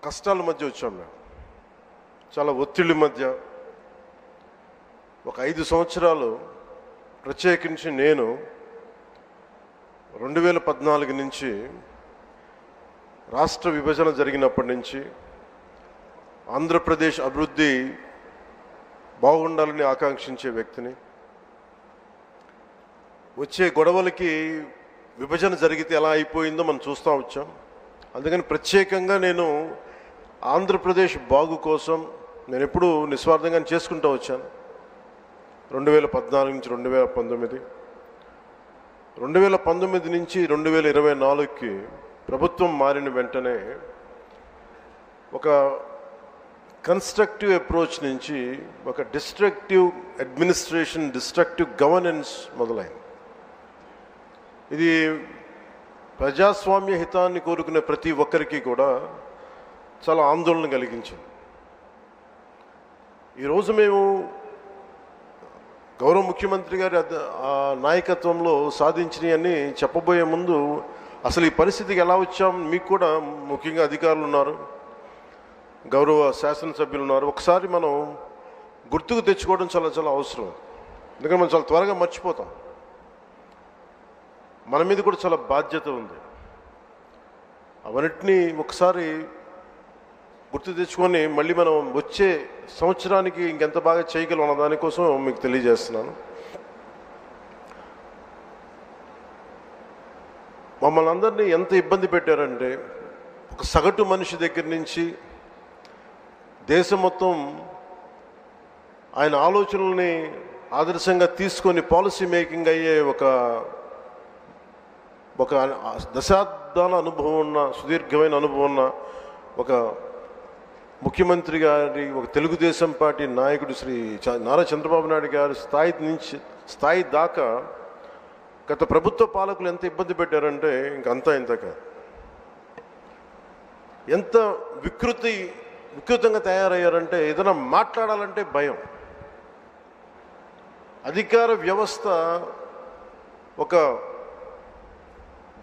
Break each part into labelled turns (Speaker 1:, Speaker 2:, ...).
Speaker 1: కష్టాల మధ్య వచ్చాం మేము, చాలా ఒత్తిళ్ళ మధ్య. ఒక 5 సంవత్సరాలు ప్రత్యేకించి నేను 2014 నుంచి రాష్ట్ర విభజన జరిగినప్పటి నుంచి ఆంధ్రప్రదేశ్ అభివృద్ధి బాగుండాలని ఆకాంక్షించే వ్యక్తిని. వచ్చే గొడవలకి విభజన జరిగితే ఎలా అయిపోయిందో మనం చూస్తూ వచ్చాం. అందుకని ప్రత్యేకంగా నేను ఆంధ్రప్రదేశ్ బాగు కోసం నేను ఎప్పుడూ నిస్వార్థంగా చేసుకుంటూ వచ్చాను. 2014 నుంచి 2019, 2019 నుంచి 2024కి ప్రభుత్వం మారిన వెంటనే ఒక కన్స్ట్రక్టివ్ అప్రోచ్ నుంచి ఒక డిస్ట్రక్టివ్ అడ్మినిస్ట్రేషన్, డిస్ట్రక్టివ్ గవర్నెన్స్ మొదలైంది. ఇది ప్రజాస్వామ్య హితాన్ని కోరుకునే ప్రతి ఒక్కరికి కూడా చాలా ఆందోళన కలిగించింది. ఈరోజు మేము గౌరవ ముఖ్యమంత్రి గారి నాయకత్వంలో సాధించినవన్నీ చెప్పబోయే ముందు అసలు ఈ పరిస్థితికి ఎలా వచ్చాం, మీకు కూడా ముఖ్యంగా అధికారులు ఉన్నారు, గౌరవ శాసనసభ్యులు ఉన్నారు, ఒకసారి మనం గుర్తుకు తెచ్చుకోవడం చాలా చాలా అవసరం. ఎందుకంటే మనం చాలా త్వరగా మర్చిపోతాం. మన మీద కూడా చాలా బాధ్యత ఉంది. అవన్నిటినీ ఒకసారి గుర్తు తెచ్చుకొని మళ్ళీ మనం వచ్చే సంవత్సరానికి ఇంకెంత బాగా చేయగలం అన్న దానికోసం మీకు తెలియజేస్తున్నాను. మమ్మల్ని అందరినీ ఎంత ఇబ్బంది పెట్టారంటే, ఒక సగటు మనిషి దగ్గర నుంచి దేశం మొత్తం ఆయన ఆలోచనల్ని ఆదర్శంగా తీసుకొని పాలసీ మేకింగ్ అయ్యే ఒక దశాబ్దాల అనుభవం ఉన్న, సుదీర్ఘమైన అనుభవం ఉన్న ఒక ముఖ్యమంత్రి గారి, ఒక తెలుగుదేశం పార్టీ నాయకుడు శ్రీ నారా చంద్రబాబు నాయుడు గారి స్థాయి దాకా గత ప్రభుత్వ పాలకులు ఎంత ఇబ్బంది పెట్టారంటే ఇంకంతా ఇంత కాదు. ఎంత వికృతంగా తయారయ్యారంటే ఏదైనా మాట్లాడాలంటే భయం. అధికార వ్యవస్థ ఒక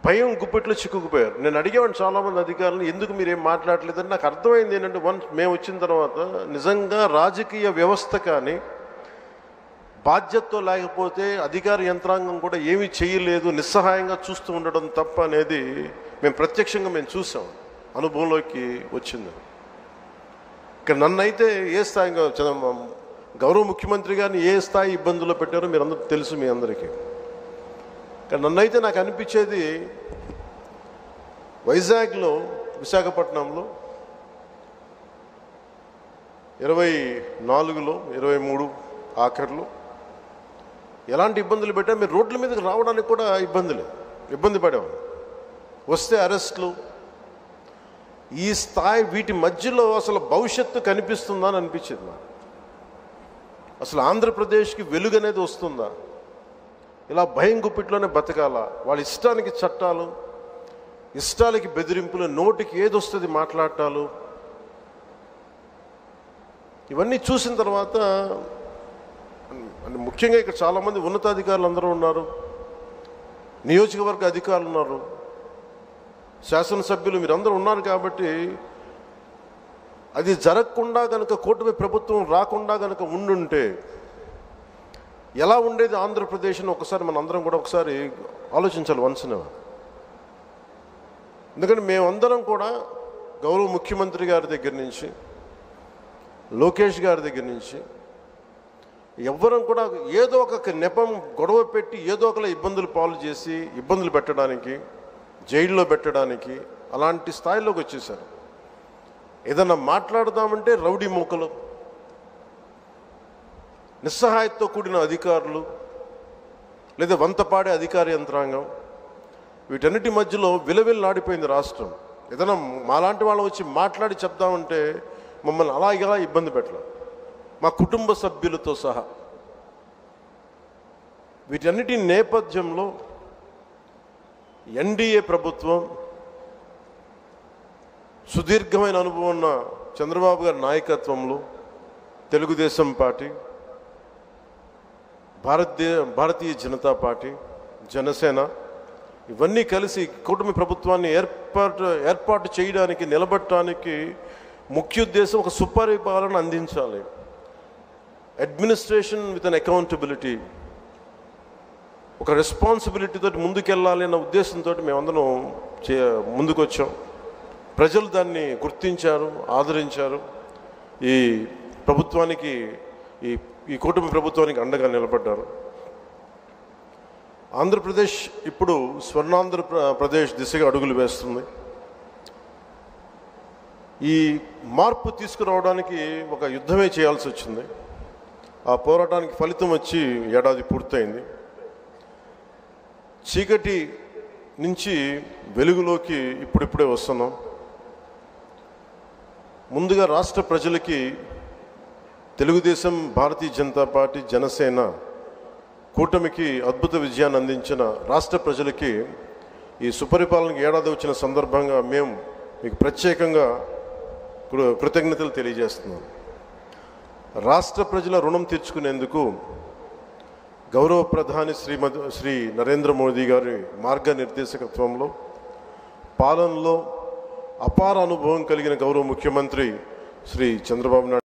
Speaker 1: భయం గుప్పిట్లో చిక్కుకుపోయారు. నేను అడిగేవాడిని చాలామంది అధికారులను, ఎందుకు మీరేం మాట్లాడలేదని. నాకు అర్థమైంది ఏంటంటే, మేము వచ్చిన తర్వాత నిజంగా రాజకీయ వ్యవస్థ కానీ బాధ్యతతో లేకపోతే అధికార యంత్రాంగం కూడా ఏమీ చేయలేదు, నిస్సహాయంగా చూస్తూ ఉండడం తప్ప అనేది మేము ప్రత్యక్షంగా చూసాం, అనుభవంలోకి వచ్చింది. ఇక్కడ నన్నైతే ఏ స్థాయిగా గౌరవ ముఖ్యమంత్రి గారిని ఏ స్థాయి ఇబ్బందుల్లో పెట్టారో మీరు అందరూ తెలుసు, మీ అందరికీ. కానీ నన్నైతే నాకు అనిపించేది, వైజాగ్లో, విశాఖపట్నంలో 24లో 23 ఆఖర్లో ఎలాంటి ఇబ్బందులు పెట్టా, మీరు రోడ్ల మీదకి రావడానికి కూడా ఇబ్బంది పడేవాళ్ళు. వస్తే అరెస్టులు. ఈ స్థాయి, వీటి మధ్యలో అసలు భవిష్యత్తు కనిపిస్తుందా అని అనిపించేది నాకు. అసలు ఆంధ్రప్రదేశ్కి వెలుగు అనేది వస్తుందా? ఇలా భయం గుప్పిట్లోనే బతకాలా? వాళ్ళ ఇష్టానికి చట్టాలు, ఇష్టాలకి బెదిరింపులు, నోటికి ఏదొస్తుంది మాట్లాడటాలు, ఇవన్నీ చూసిన తర్వాత ముఖ్యంగా ఇక్కడ చాలామంది ఉన్నతాధికారులు అందరూ ఉన్నారు, నియోజకవర్గ అధికారులు ఉన్నారు, శాసనసభ్యులు మీరందరూ ఉన్నారు. కాబట్టి అది జరగకుండా కనుక, కూటమి ప్రభుత్వం రాకుండా కనుక ఉండుంటే ఎలా ఉండేది ఆంధ్రప్రదేశ్ని ఒకసారి మనందరం కూడా ఒకసారి ఆలోచించాలి వన్స్న. ఎందుకంటే మేమందరం కూడా గౌరవ ముఖ్యమంత్రి గారి దగ్గర నుంచి, లోకేష్ గారి దగ్గర నుంచి ఎవ్వరం కూడా ఏదో ఒక నెపం, గొడవ పెట్టి ఏదో ఒకలా ఇబ్బందులు పాలు చేసి, ఇబ్బందులు పెట్టడానికి, జైల్లో పెట్టడానికి, అలాంటి స్థాయిలోకి వచ్చేసారు. ఏదన్నా మాట్లాడదామంటే రౌడీ మూకలు, నిస్సహాయతతో కూడిన అధికారులు, లేదా వంతపాడే అధికార యంత్రాంగం, వీటన్నిటి మధ్యలో విలవిల్లాడిపోయింది రాష్ట్రం. ఏదైనా మాలాంటి వాళ్ళు వచ్చి మాట్లాడి చెప్దామంటే మమ్మల్ని అలాగేలా ఇబ్బంది పెట్టాలి, మా కుటుంబ సభ్యులతో సహా. వీటన్నిటి నేపథ్యంలో ఎన్డీఏ ప్రభుత్వం, సుదీర్ఘమైన అనుభవం ఉన్న చంద్రబాబు గారి నాయకత్వంలో తెలుగుదేశం పార్టీ, భారతీయ జనతా పార్టీ, జనసేన, ఇవన్నీ కలిసి కూటమి ప్రభుత్వాన్ని ఏర్పాటు చేయడానికి, నిలబెట్టడానికి ముఖ్య ఉద్దేశం ఒక సుపరిపాలన అందించాలి. అడ్మినిస్ట్రేషన్ విత్ అన్ అకౌంటబిలిటీ, ఒక రెస్పాన్సిబిలిటీ తోటి ముందుకెళ్ళాలి అన్న ఉద్దేశంతో మేమందరం ముందుకు వచ్చాం. ప్రజలు దాన్ని గుర్తించారు, ఆదరించారు. ఈ ప్రభుత్వానికి, ఈ కూటమి ప్రభుత్వానికి అండగా నిలబడ్డారు. ఆంధ్రప్రదేశ్ ఇప్పుడు స్వర్ణాంధ్రప్రదేశ్ దిశగా అడుగులు వేస్తుంది. ఈ మార్పు తీసుకురావడానికి ఒక యుద్ధమే చేయాల్సి వచ్చింది. ఆ పోరాటానికి ఫలితం వచ్చి ఏడాది పూర్తయింది. చీకటి నుంచి వెలుగులోకి ఇప్పుడిప్పుడే వస్తున్నాం. ముందుగా రాష్ట్ర ప్రజలకి తెలుగుదేశం, భారతీయ జనతా పార్టీ, జనసేన కూటమికి అద్భుత విజయాన్ని అందించిన రాష్ట్ర ప్రజలకి ఈ సుపరిపాలనకి ఏడాది వచ్చిన సందర్భంగా మేము మీకు ప్రత్యేకంగా కృతజ్ఞతలు తెలియజేస్తున్నాం. రాష్ట్ర ప్రజల రుణం తీర్చుకునేందుకు గౌరవ ప్రధాని శ్రీ నరేంద్ర మోదీ గారి మార్గనిర్దేశకత్వంలో, పాలనలో అపార అనుభవం కలిగిన గౌరవ ముఖ్యమంత్రి శ్రీ చంద్రబాబు నాయుడు